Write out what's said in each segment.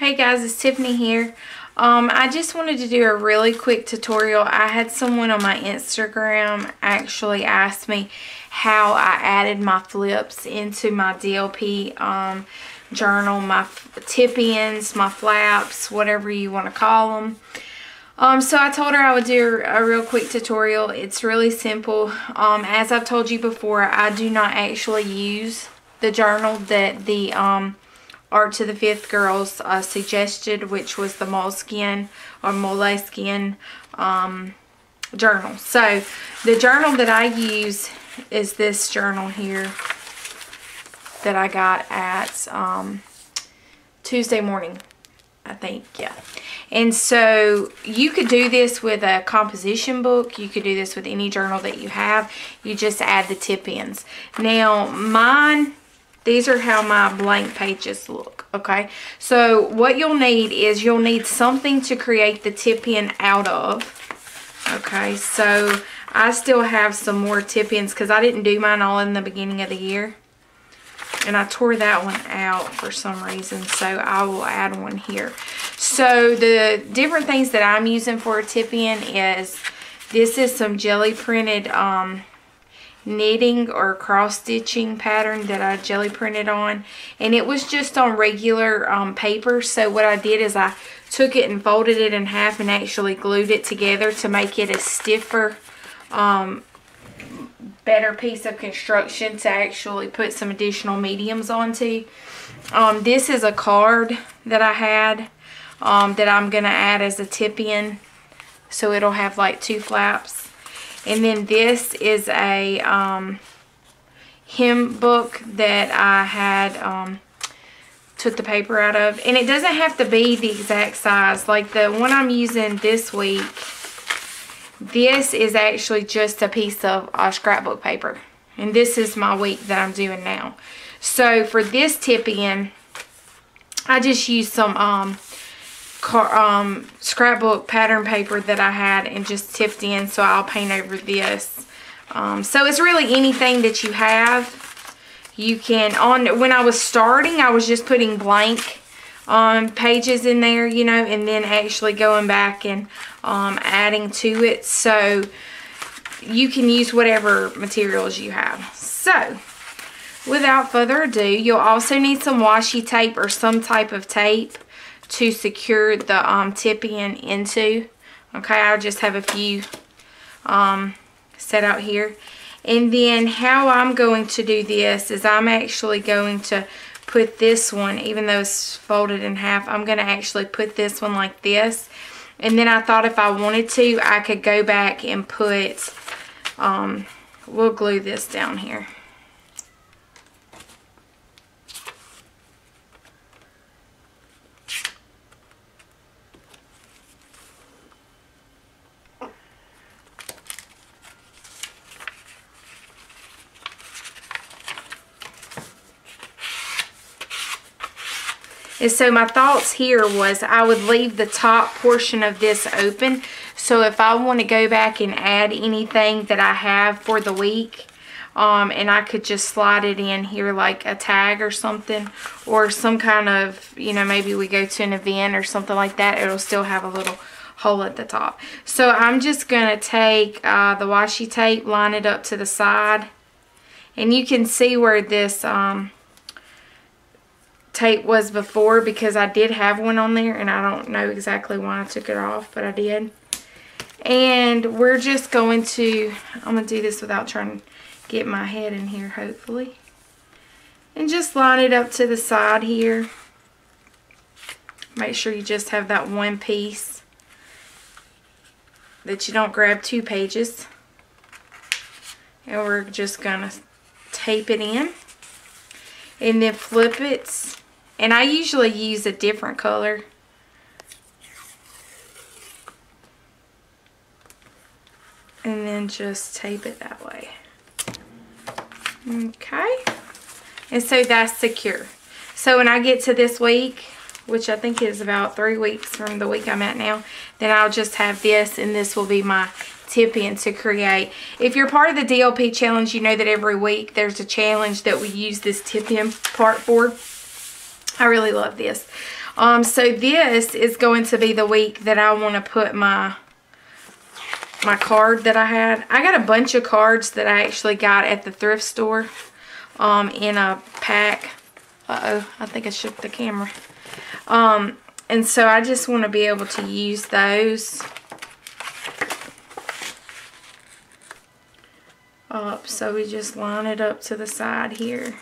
Hey guys, it's Tiffany here. I just wanted to do a really quick tutorial. I had someone on my Instagram actually ask me how I added my flips into my DLP journal, my tip-ins, my flaps, whatever you want to call them. So I told her I would do a real quick tutorial. It's really simple. As I've told you before, I do not actually use the journal that the Art to the Fifth girls suggested, which was the moleskin or moleskin journal. So the journal that I use is this journal here that I got at Tuesday morning, I think, yeah. And so you could do this with a composition book. You could do this with any journal that you have. You just add the tip-ins. Now mine, these are how my blank pages look, okay? So what you'll need is you'll need something to create the tip-in out of, okay? So I still have some more tip-ins because I didn't do mine all in the beginning of the year. And I tore that one out for some reason, so I will add one here. So the different things that I'm using for a tip-in is, this is some jelly printed knitting or cross-stitching pattern that I jelly printed on, and it was just on regular paper. So what I did is I took it and folded it in half and actually glued it together to make it a stiffer, better piece of construction to actually put some additional mediums onto. This is a card that I had that I'm gonna add as a tip-in, so it'll have like 2 flaps. And then this is a hymn book that I had took the paper out of, and it doesn't have to be the exact size. Like the one I'm using this week, this is actually just a piece of scrapbook paper, and this is my week that I'm doing now. So for this tip-in, I just used some scrapbook pattern paper that I had and just tipped in, so I'll paint over this. So it's really anything that you have. You can, when I was starting, I was just putting blank pages in there, you know, and then actually going back and adding to it. So you can use whatever materials you have. So without further ado, you'll also need some washi tape or some type of tape to secure the tip-in into. Okay, I just have a few set out here. And then how I'm going to do this is I'm actually going to put this one, even though it's folded in half, I'm going to actually put this one like this. And then I thought if I wanted to, I could go back and put, we'll glue this down here. And so my thoughts here was I would leave the top portion of this open. So if I want to go back and add anything that I have for the week, and I could just slide it in here like a tag or something, or some kind of, you know, maybe we go to an event or something like that, it'll still have a little hole at the top. So I'm just going to take the washi tape, line it up to the side, and you can see where this tape was before, because I did have one on there and I don't know exactly why I took it off, but I did. And we're just going to, I'm going to do this without trying to get my head in here, hopefully, and just line it up to the side here. Make sure you just have that one piece, that you don't grab 2 pages. And we're just going to tape it in and then flip it. And I usually use a different color. And then just tape it that way. Okay. And so that's secure. So when I get to this week, which I think is about 3 weeks from the week I'm at now, then I'll just have this, and this will be my tip-in to create. If you're part of the DLP challenge, you know that every week there's a challenge that we use this tip-in part for. I really love this. So this is going to be the week that I want to put my card that I had. I got a bunch of cards that I actually got at the thrift store in a pack. Uh-oh, I think I shook the camera. And so I just want to be able to use those up. So we just line it up to the side here.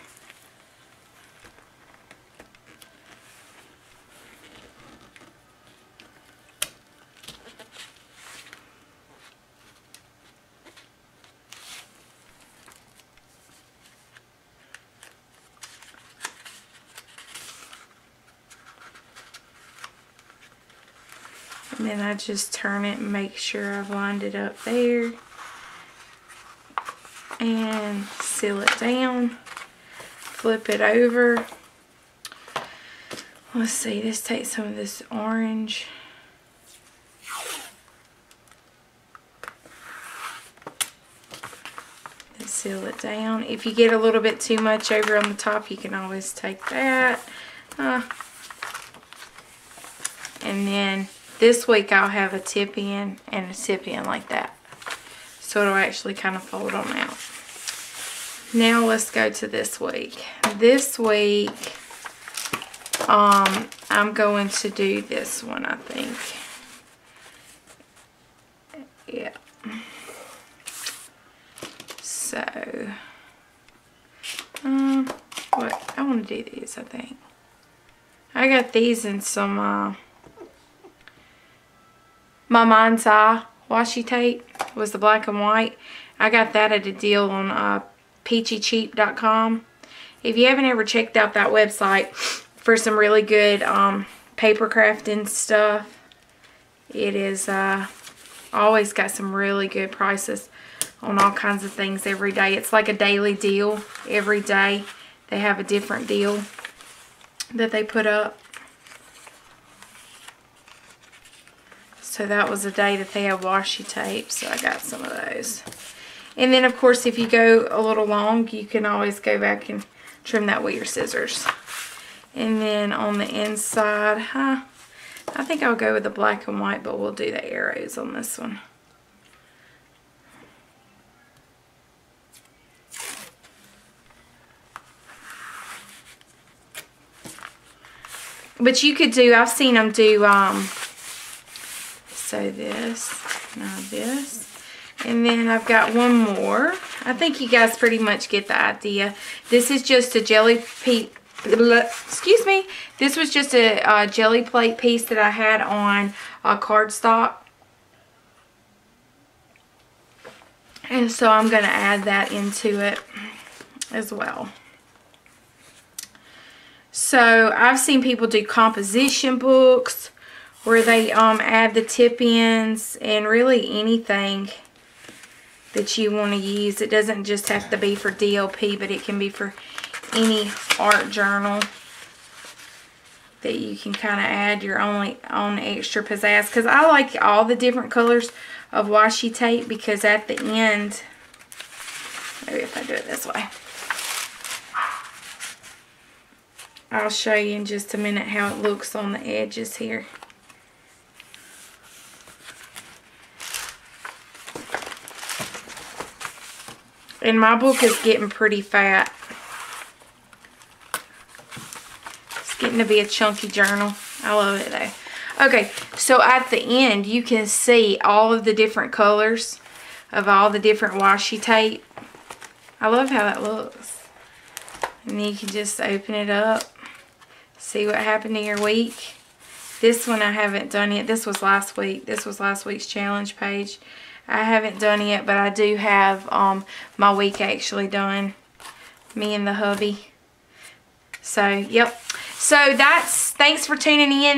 And then I just turn it and make sure I've lined it up there. And seal it down. Flip it over. Let's see, this takes some of this orange. And seal it down. If you get a little bit too much over on the top, you can always take that. And then this week I'll have a tip in and a tip in like that. So it'll actually kind of fold on out. Now let's go to this week. This week, I'm going to do this one, I think. Yeah. So, what? I want to do these, I think. I got these in some, my Mind's Eye washi tape was the black and white. I got that at a deal on peachycheap.com. If you haven't ever checked out that website for some really good paper crafting stuff, it is always got some really good prices on all kinds of things every day. It's like a daily deal. Every day they have a different deal that they put up. So that was a day that they had washi tape, so I got some of those. And then, of course, if you go a little long, you can always go back and trim that with your scissors. And then on the inside, I think I'll go with the black and white, but we'll do the arrows on this one. But you could do, I've seen them do, so this, now this, and then I've got one more. I think you guys pretty much get the idea. This is just a jelly piece, excuse me, this was just a jelly plate piece that I had on cardstock. And so I'm going to add that into it as well. So I've seen people do composition books where they add the tip ends and really anything that you want to use. It doesn't just have to be for DLP, but it can be for any art journal that you can kind of add your own extra pizzazz. Because I like all the different colors of washi tape, because at the end, maybe if I do it this way, I'll show you in just a minute how it looks on the edges here. And my book is getting pretty fat. It's getting to be a chunky journal. I love it though. Okay, so at the end you can see all of the different colors of all the different washi tape. I love how that looks. And then you can just open it up. See what happened to your week. This one I haven't done yet. This was last week. This was last week's challenge page. I haven't done it yet, but I do have my week actually done. Me and the hubby. So, yep. So thanks for tuning in.